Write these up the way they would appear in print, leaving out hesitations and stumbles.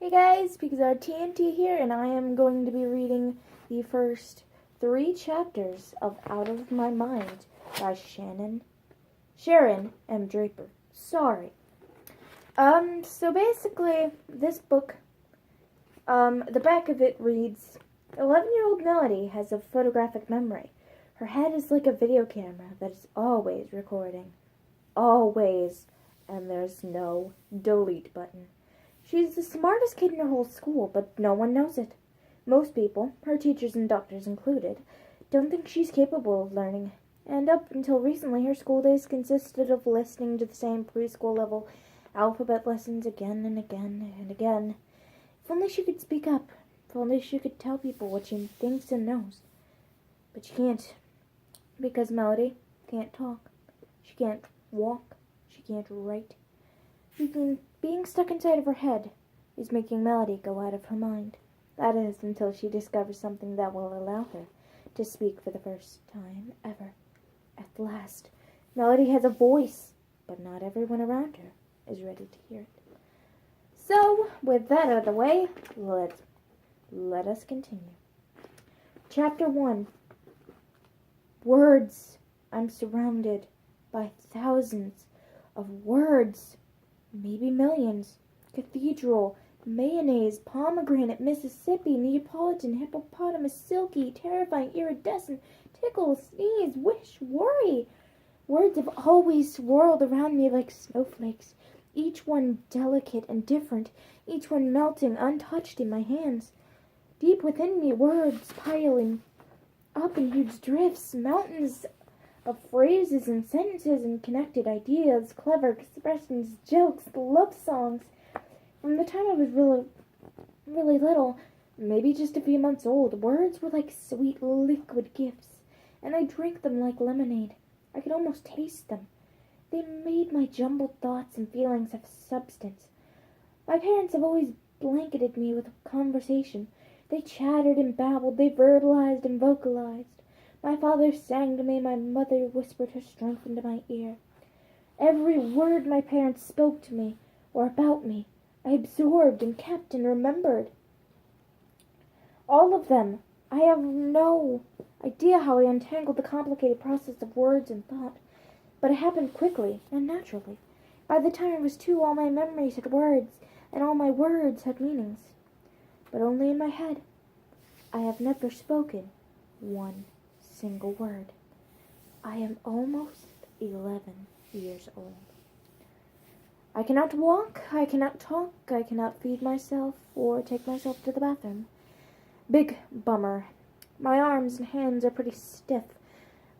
Hey guys, Pixar TNT here, and I am going to be reading the first 3 chapters of Out of My Mind by Sharon M. Draper. Sorry. So basically, this book, the back of it reads, 11-year-old Melody has a photographic memory. Her head is like a video camera that is always recording. Always. And there's no delete button. She's the smartest kid in her whole school, but no one knows it. Most people, her teachers and doctors included, don't think she's capable of learning. And up until recently, her school days consisted of listening to the same preschool-level alphabet lessons again and again and again. If only she could speak up. If only she could tell people what she thinks and knows. But she can't, because Melody can't talk. She can't walk. She can't write. Being stuck inside of her head is making Melody go out of her mind. That is, until she discovers something that will allow her to speak for the first time ever. At last, Melody has a voice, but not everyone around her is ready to hear it. So, with that out of the way, let us continue. Chapter 1. Words. I'm surrounded by thousands of words. Maybe millions. Cathedral, mayonnaise, pomegranate, Mississippi, Neapolitan, hippopotamus, silky, terrifying, iridescent, tickle, sneeze, wish, worry. Words have always swirled around me like snowflakes, each one delicate and different, each one melting untouched in my hands. Deep within me, words piling up in huge drifts, mountains of phrases and sentences and connected ideas, clever expressions, jokes, love songs. From the time I was really little, maybe just a few months old, words were like sweet liquid gifts, and I drank them like lemonade. I could almost taste them. They made my jumbled thoughts and feelings have substance. My parents have always blanketed me with conversation. They chattered and babbled, they verbalized and vocalized. My father sang to me, my mother whispered her strength into my ear. Every word my parents spoke to me, or about me, I absorbed and kept and remembered. All of them. I have no idea how I untangled the complicated process of words and thought, but it happened quickly and naturally. By the time I was 2, all my memories had words, and all my words had meanings. But only in my head. I have never spoken one single word. I am almost 11 years old. I cannot walk, I cannot talk, I cannot feed myself or take myself to the bathroom. Big bummer. My arms and hands are pretty stiff,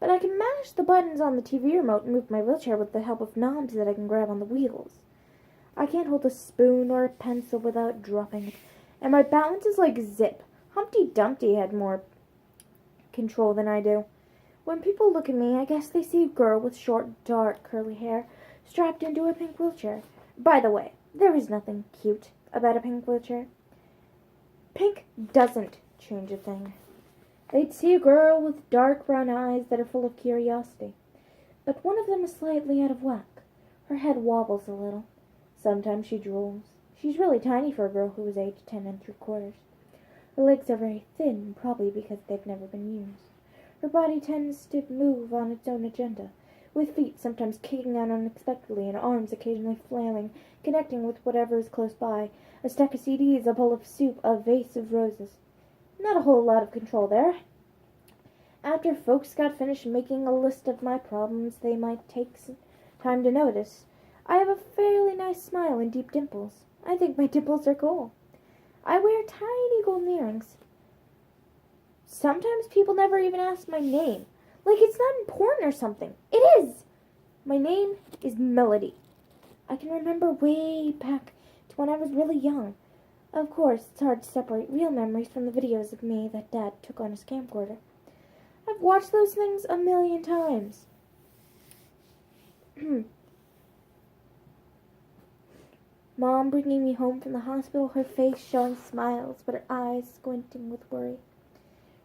but I can mash the buttons on the TV remote and move my wheelchair with the help of knobs that I can grab on the wheels. I can't hold a spoon or a pencil without dropping it, and my balance is like zip. Humpty Dumpty had more control than I do. When people look at me, I guess they see a girl with short, dark, curly hair strapped into a pink wheelchair. By the way, there is nothing cute about a pink wheelchair. Pink doesn't change a thing. They'd see a girl with dark brown eyes that are full of curiosity. But one of them is slightly out of whack. Her head wobbles a little. Sometimes she drools. She's really tiny for a girl who is aged 10 3/4. Her legs are very thin, probably because they've never been used. Her body tends to move on its own agenda, with feet sometimes kicking out unexpectedly and arms occasionally flailing, connecting with whatever is close by, a stack of CDs, a bowl of soup, a vase of roses. Not a whole lot of control there. After folks got finished making a list of my problems they might take some time to notice, I have a fairly nice smile and deep dimples. I think my dimples are cool. I wear tiny golden earrings. Sometimes people never even ask my name. Like it's not important or something. It is! My name is Melody. I can remember way back to when I was really young. Of course, it's hard to separate real memories from the videos of me that Dad took on his camcorder. I've watched those things a million times. Mom bringing me home from the hospital, her face showing smiles, but her eyes squinting with worry.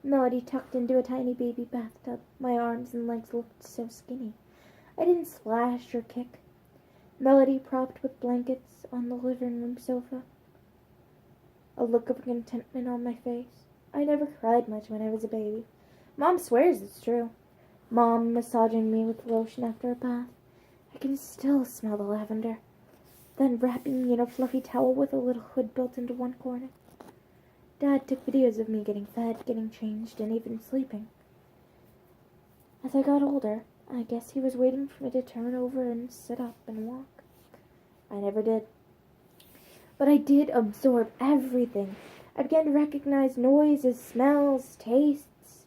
Melody tucked into a tiny baby bathtub. My arms and legs looked so skinny. I didn't slash or kick. Melody propped with blankets on the living room sofa. a look of contentment on my face. I never cried much when I was a baby. Mom swears it's true. Mom massaging me with lotion after a bath. I can still smell the lavender. Then wrapping me in a fluffy towel with a little hood built into one corner. Dad took videos of me getting fed, getting changed, and even sleeping. As I got older, I guess he was waiting for me to turn over and sit up and walk. I never did. But I did absorb everything. I began to recognize noises, smells, tastes.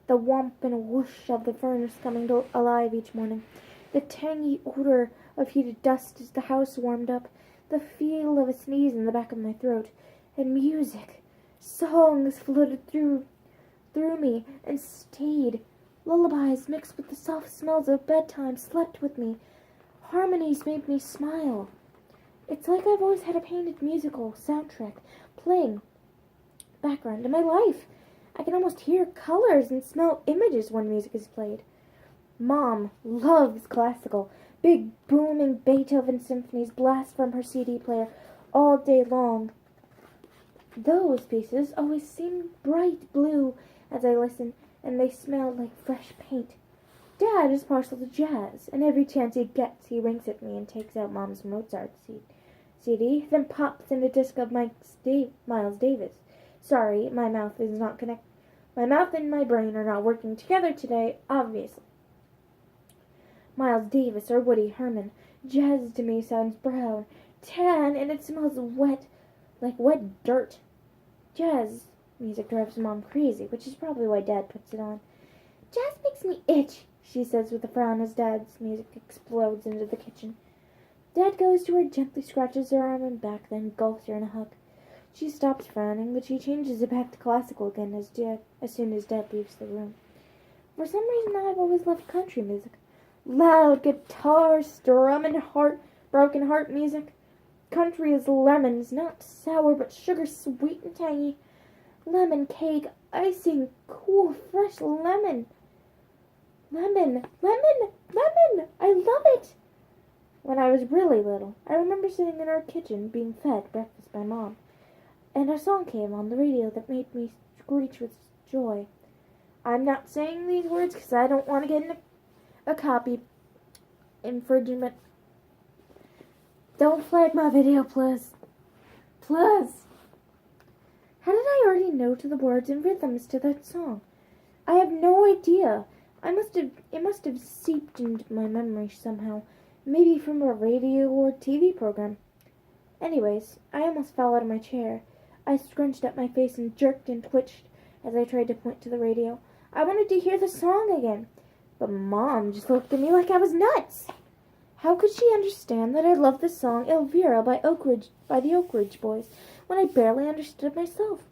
The whomp and whoosh of the furnace coming alive each morning. The tangy odor of heated dust as the house warmed up. The feel of a sneeze in the back of my throat. And music. Songs floated through me and stayed. Lullabies mixed with the soft smells of bedtime slept with me. Harmonies made me smile. It's like I've always had a painted musical soundtrack playing background in my life. I can almost hear colors and smell images when music is played. Mom loves classical. Big booming Beethoven symphonies blast from her CD player all day long. Those pieces always seem bright blue as I listen, and they smell like fresh paint. Dad is partial to jazz, and every chance he gets, he winks at me and takes out Mom's Mozart CD, then pops in a disc of Miles Davis. Sorry, my mouth is not connected. My mouth and my brain are not working together today, obviously. Miles Davis or Woody Herman. Jazz to me sounds brown, tan, and it smells wet, like wet dirt. Jazz music drives Mom crazy, which is probably why Dad puts it on. Jazz makes me itch, she says with a frown as Dad's music explodes into the kitchen. Dad goes to her, gently scratches her arm and back, then gulps her in a hug. She stops frowning, but she changes it back to classical again as soon as Dad leaves the room. For some reason, I've always loved country music. Loud guitar, strumming broken heart music. Country is lemons, not sour, but sugar sweet and tangy. Lemon cake, icing, cool, fresh lemon. Lemon, lemon, lemon! I love it! When I was really little, I remember sitting in our kitchen being fed breakfast by Mom, and a song came on the radio that made me screech with joy. I'm not saying these words because I don't want to get in a copy infringement. Don't flag my video, please. Please. How did I already know to the words and rhythms to that song? I have no idea. It must have seeped into my memory somehow. Maybe from a radio or TV program. Anyways, I almost fell out of my chair. I scrunched up my face and jerked and twitched as I tried to point to the radio. I wanted to hear the song again. But Mom just looked at me like I was nuts. How could she understand that I loved the song Elvira by the Oak Ridge Boys when I barely understood myself?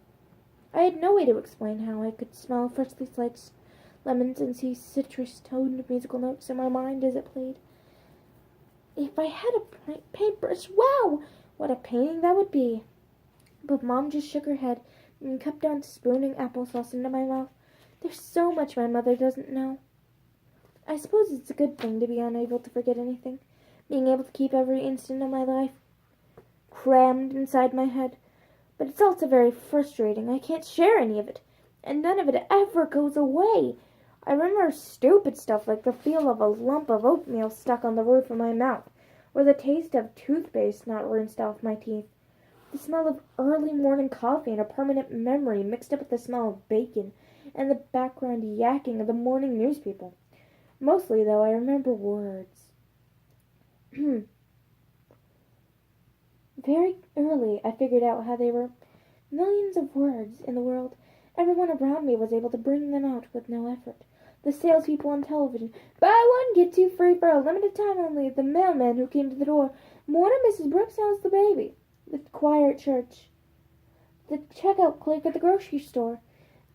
I had no way to explain how I could smell freshly sliced lemons and see citrus-toned musical notes in my mind as it played. If I had a paintbrush, wow, what a painting that would be. But Mom just shook her head and kept on spooning applesauce into my mouth. There's so much my mother doesn't know. I suppose it's a good thing to be unable to forget anything, being able to keep every instant of my life crammed inside my head. But it's also very frustrating. I can't share any of it, and none of it ever goes away. I remember stupid stuff like the feel of a lump of oatmeal stuck on the roof of my mouth, or the taste of toothpaste not rinsed off my teeth. The smell of early morning coffee and a permanent memory mixed up with the smell of bacon and the background yakking of the morning news people. Mostly, though, I remember words. Very early, I figured out how there were millions of words in the world. Everyone around me was able to bring them out with no effort. The salespeople on television. Buy one, get two free for a limited time only. The mailman who came to the door. Morning, Mrs. Brooks, how's the baby? The choir at church. The checkout clerk at the grocery store.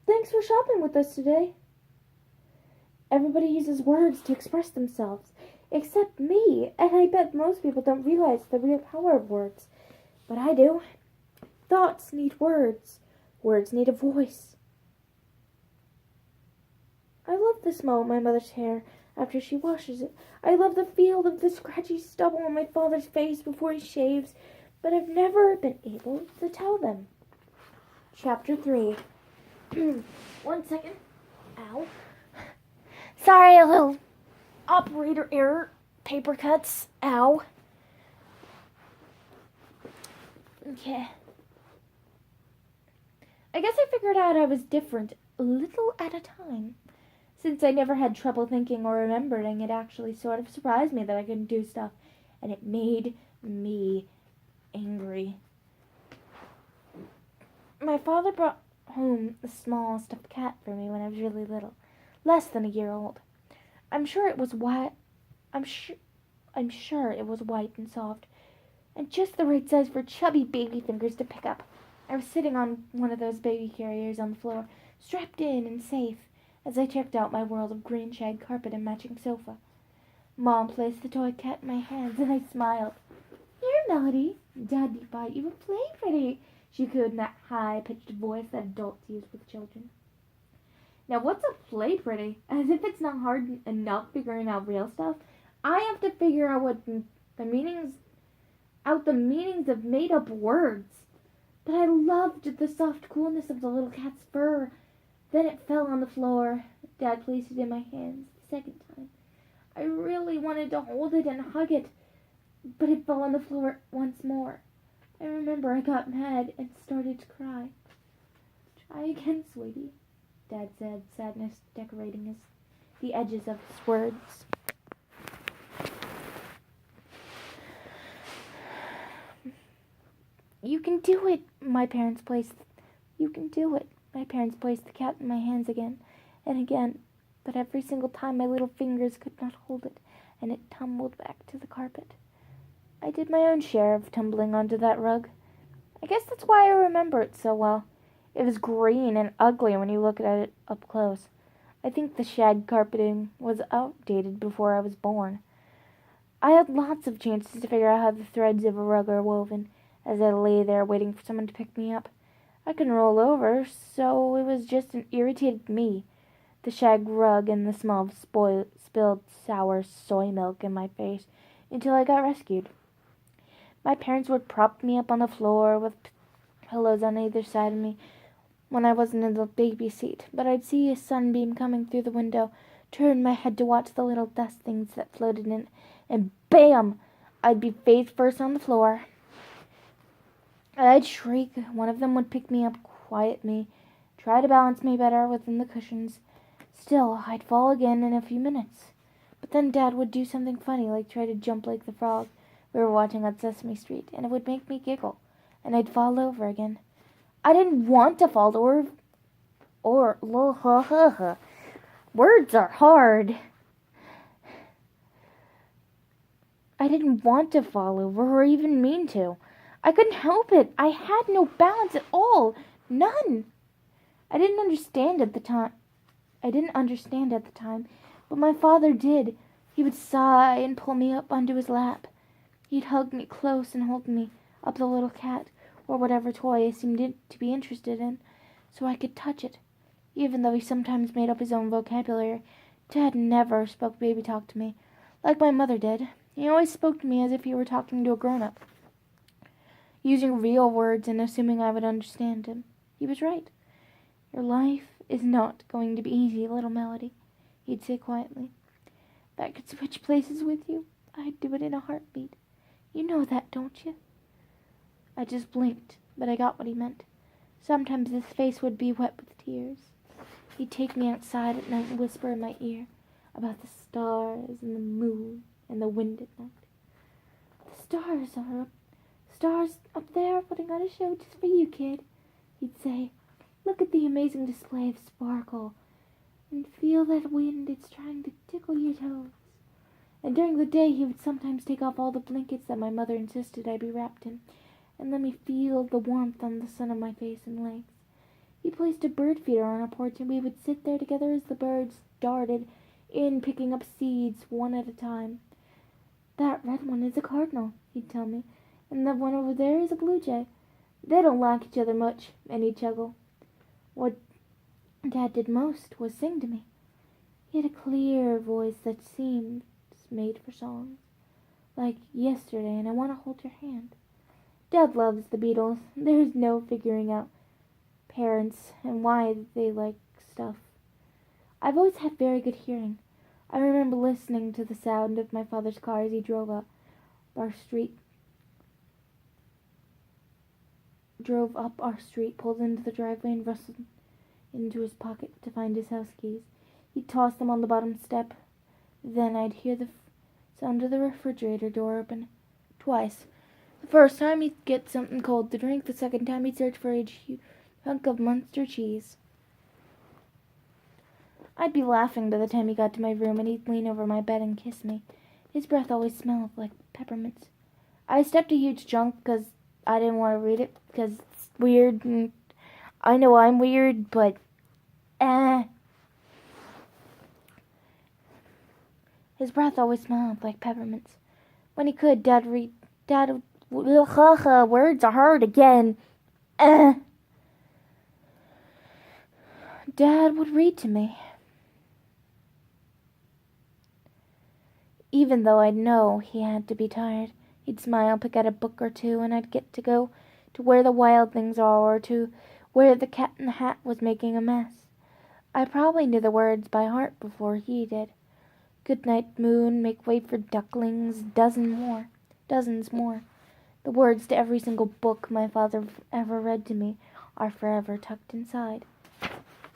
Thanks for shopping with us today. Everybody uses words to express themselves, except me, and I bet most people don't realize the real power of words. But I do. Thoughts need words. Words need a voice. I love the smell of my mother's hair after she washes it. I love the feel of the scratchy stubble on my father's face before he shaves, but I've never been able to tell them. Chapter 3. 1 second. Ow. Sorry, a little operator error. Paper cuts. Ow. Okay. I guess I figured out I was different a little at a time. Since I never had trouble thinking or remembering, it actually sort of surprised me that I couldn't do stuff, and it made me angry. My father brought home a small stuffed cat for me when I was really little, less than a year old. I'm sure it was white and soft, and just the right size for chubby baby fingers to pick up. I was sitting on one of those baby carriers on the floor, strapped in and safe, as I checked out my world of green shag carpet and matching sofa. Mom placed the toy cat in my hands, and I smiled. "Here, Melody, Daddy bought you a play pretty," she cooed in that high-pitched voice that adults use with children. Now, what's a play pretty? As if it's not hard enough figuring out real stuff, I have to figure out the meanings of made-up words. But I loved the soft coolness of the little cat's fur. Then it fell on the floor. Dad placed it in my hands the second time. I really wanted to hold it and hug it, but it fell on the floor once more. I remember I got mad and started to cry. "Try again, sweetie," Dad said, sadness decorating the edges of his words. You can do it," my parents placed the cat in my hands again and again, but every single time my little fingers could not hold it, and it tumbled back to the carpet. I did my own share of tumbling onto that rug. I guess that's why I remember it so well. It was green and ugly when you look at it up close. I think the shag carpeting was outdated before I was born. I had lots of chances to figure out how the threads of a rug are woven, as I lay there waiting for someone to pick me up. I couldn't roll over, so it was just an irritated me, the shag rug and the smell of spilled sour soy milk in my face, until I got rescued. My parents would prop me up on the floor with pillows on either side of me when I wasn't in the baby seat, but I'd see a sunbeam coming through the window, turn my head to watch the little dust things that floated in, and bam! I'd be face first on the floor. I'd shriek. One of them would pick me up, quiet me, try to balance me better within the cushions. Still, I'd fall again in a few minutes. But then Dad would do something funny, like try to jump like the frog we were watching on Sesame Street, and it would make me giggle, and I'd fall over again. I didn't want to fall over, words are hard. I didn't want to fall over or even mean to. I couldn't help it. I had no balance at all. None. I didn't understand at the time, but my father did. He would sigh and pull me up onto his lap. He'd hug me close and hold me up the little cat, or whatever toy I seemed to be interested in, so I could touch it. Even though he sometimes made up his own vocabulary, Dad never spoke baby talk to me, like my mother did. He always spoke to me as if he were talking to a grown-up, using real words and assuming I would understand him. He was right. "Your life is not going to be easy, little Melody," he'd say quietly. "If I could switch places with you, I'd do it in a heartbeat. You know that, don't you?" I just blinked, but I got what he meant. Sometimes his face would be wet with tears. He'd take me outside at night and whisper in my ear about the stars and the moon and the wind at night. "The stars up there putting on a show just for you, kid," he'd say. "Look at the amazing display of sparkle, and feel that wind, it's trying to tickle your toes." And during the day he would sometimes take off all the blankets that my mother insisted I be wrapped in, and let me feel the warmth on the sun on my face and legs. He placed a bird feeder on our porch, and we would sit there together as the birds darted in, picking up seeds one at a time. "That red one is a cardinal," he'd tell me, "and the one over there is a blue jay. They don't like each other much," and he'd chuckle. What Dad did most was sing to me. He had a clear voice that seemed made for songs, like "Yesterday" and "I Want to Hold Your Hand." Dad loves the Beatles. There's no figuring out parents and why they like stuff. I've always had very good hearing. I remember listening to the sound of my father's car as he drove up our street, pulled into the driveway and rustled into his pocket to find his house keys. He'd toss them on the bottom step. Then I'd hear the sound of the refrigerator door open twice. The first time he'd get something cold to drink. The second time he'd search for a hunk of Munster cheese. I'd be laughing by the time he got to my room, and he'd lean over my bed and kiss me. His breath always smelled like peppermints. I stepped a huge chunk because I didn't want to read it because it's weird, and I know I'm weird, but his breath always smelled like peppermints. When he could, words are hard again. Dad would read to me. Even though I'd know he had to be tired, he'd smile, pick out a book or two, and I'd get to go to where the wild things are, or to where the cat in the hat was making a mess. I probably knew the words by heart before he did. Good night, moon, make way for ducklings, dozens more. The words to every single book my father ever read to me are forever tucked inside.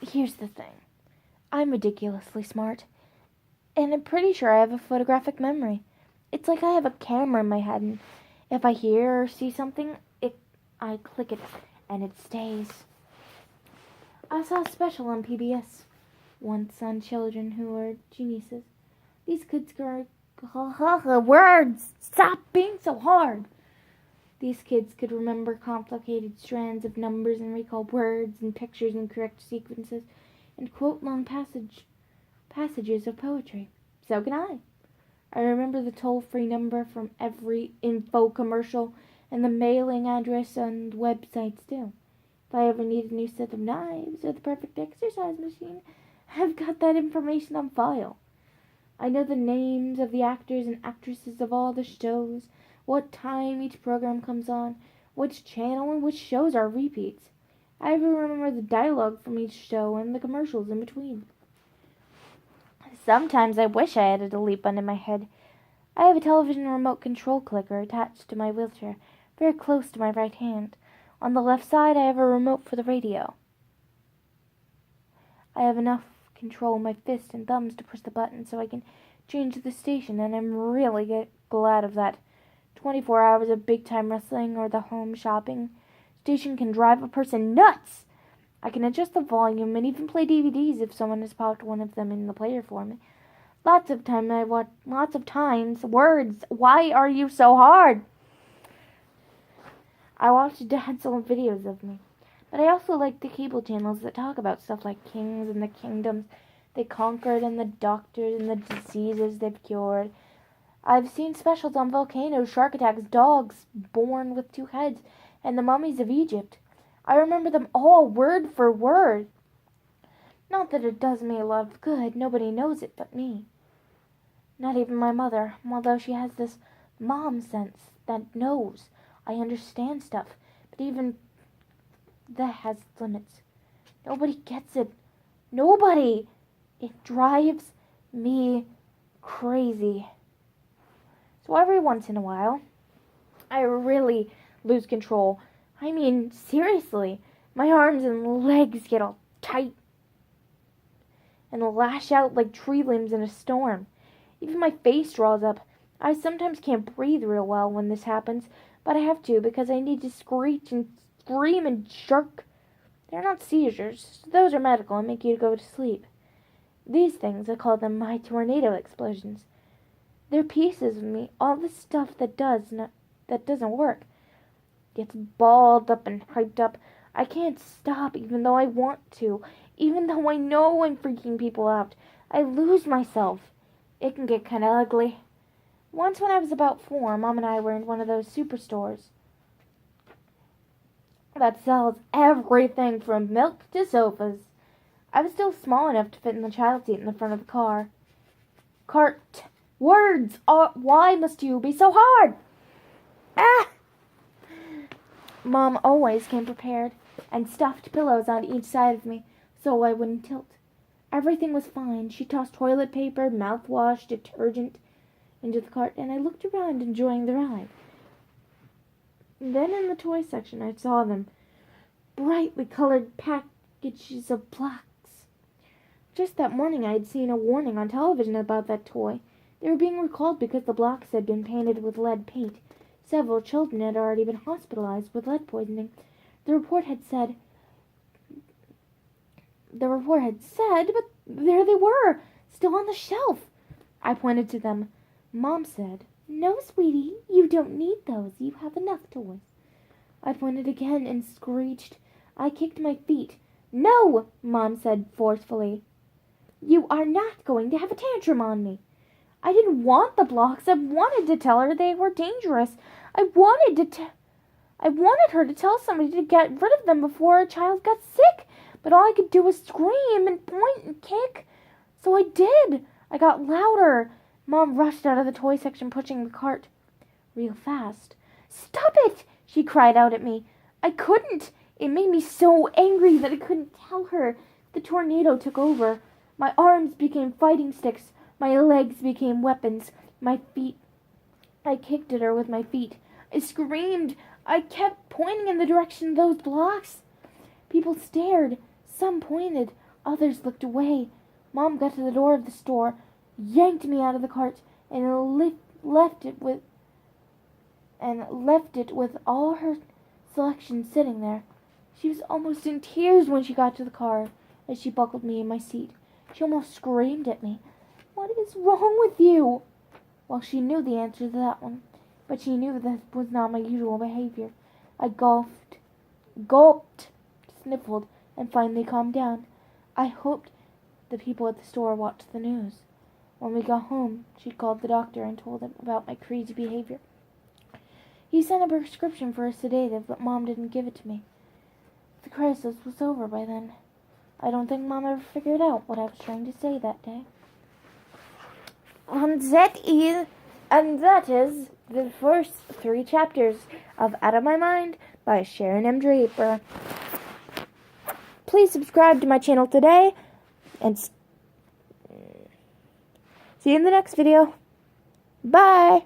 Here's the thing. I'm ridiculously smart. And I'm pretty sure I have a photographic memory. It's like I have a camera in my head, and if I hear or see something, I click it, and it stays. I saw a special on PBS once on children who are geniuses. These kids words! Stop being so hard! These kids could remember complicated strands of numbers and recall words and pictures in correct sequences and quote long passages of poetry. So can I. I remember the toll-free number from every info commercial and the mailing address and websites too. If I ever need a new set of knives or the perfect exercise machine, I've got that information on file. I know the names of the actors and actresses of all the shows, what time each program comes on, which channel and which shows are repeats. I even remember the dialogue from each show and the commercials in between. Sometimes I wish I had a delete button in my head. I have a television remote control clicker attached to my wheelchair, very close to my right hand. On the left side, I have a remote for the radio. I have enough control in my fist and thumbs to push the button so I can change the station, and I'm really glad of that. 24 hours of big-time wrestling or the home shopping station can drive a person nuts. I can adjust the volume and even play DVDs if someone has popped one of them in the player for me. Lots of times, words, why are you so hard? I watch Dad's old videos of me. But I also like the cable channels that talk about stuff like kings and the kingdoms they conquered and the doctors and the diseases they've cured. I've seen specials on volcanoes, shark attacks, dogs born with 2 heads, and the mummies of Egypt. I remember them all word for word. Not that it does me a lot of good. Nobody knows it but me. Not even my mother, although she has this mom sense that knows I understand stuff. But even that has limits. Nobody gets it. Nobody. It drives me crazy. So every once in a while, I really lose control. I mean, seriously, my arms and legs get all tight and lash out like tree limbs in a storm. Even my face draws up. I sometimes can't breathe real well when this happens, but I have to because I need to screech and scream and jerk. They're not seizures. Those are medical and make you go to sleep. These things, I call them my tornado explosions. They're pieces of me. All the stuff that doesn't work gets balled up and hyped up. I can't stop even though I want to. Even though I know I'm freaking people out. I lose myself. It can get kind of ugly. Once when I was about 4, Mom and I were in one of those superstores that sells everything from milk to sofas. I was still small enough to fit in the child seat in the front of the car. Cart. Words. Why must you be so hard? Ah! Mom always came prepared. and stuffed pillows on each side of me so I wouldn't tilt. Everything was fine. She tossed toilet paper, mouthwash, detergent into the cart, and I looked around enjoying the ride. Then in the toy section I saw them. Brightly colored packages of blocks. Just that morning I had seen a warning on television about that toy. They were being recalled because the blocks had been painted with lead paint. Several children had already been hospitalized with lead poisoning. The report had said, but there they were, still on the shelf. I pointed to them. Mom said, "No, sweetie, you don't need those. You have enough toys." I pointed again and screeched. I kicked my feet. "No," Mom said forcefully. "You are not going to have a tantrum on me." I didn't want the blocks. I wanted to tell her they were dangerous. I wanted her to tell somebody to get rid of them before a child got sick. But all I could do was scream and point and kick. So I did. I got louder. Mom rushed out of the toy section, pushing the cart real fast. "Stop it!" she cried out at me. I couldn't. It made me so angry that I couldn't tell her. The tornado took over. My arms became fighting sticks. My legs became weapons. My feet. I kicked at her with my feet. I screamed. I kept pointing in the direction of those blocks. People stared. Some pointed. Others looked away. Mom got to the door of the store, yanked me out of the cart, and left it with all her selection sitting there. She was almost in tears when she got to the car as she buckled me in my seat. She almost screamed at me. "What is wrong with you?" Well, she knew the answer to that one, but she knew that was not my usual behavior. I gulped, sniffled, and finally calmed down. I hoped the people at the store watched the news. When we got home, she called the doctor and told him about my crazy behavior. He sent a prescription for a sedative, but Mom didn't give it to me. The crisis was over by then. I don't think Mom ever figured out what I was trying to say that day. And that is the first 3 chapters of Out of My Mind by Sharon M. Draper. Please subscribe to my channel today, and see you in the next video. Bye!